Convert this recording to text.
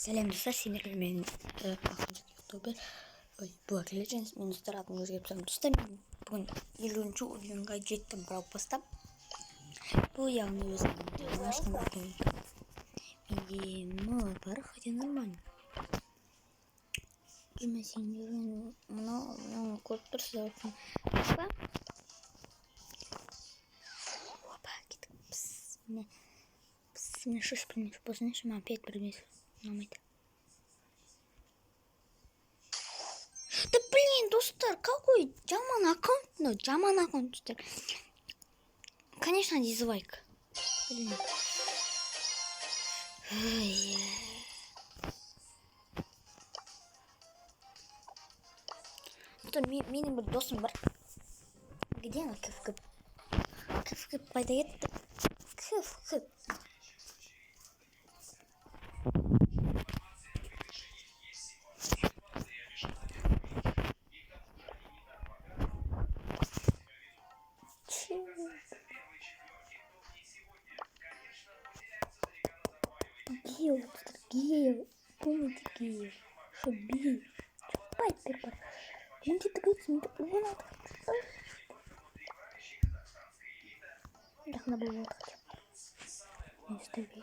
Сәлем достар, сендерге мен ақылды ютубер Black Legends мен достар атын өзгертіп достар, мен бүгін 50-ші ойынға жеттім Brawl Pass'та. Бұл яғни өзімнің ашқан аккаунтым. Менде мало бар, хотя нормально. Жүмә сендерін мынау көріп тұрсыздар. Опа, кеттік. Мне 6 примес, познаешь, мам 5 примес. Да блин, достар, какой жаман аккаунт, достар. Конечно, дизлайк. Блин. Достар, менің бір досым бар. Где она? КФК подает. КФК. Гейл, помните Гейл, что бил, Пайпер, он где-то говорит, не надо. Так надо было хотя бы.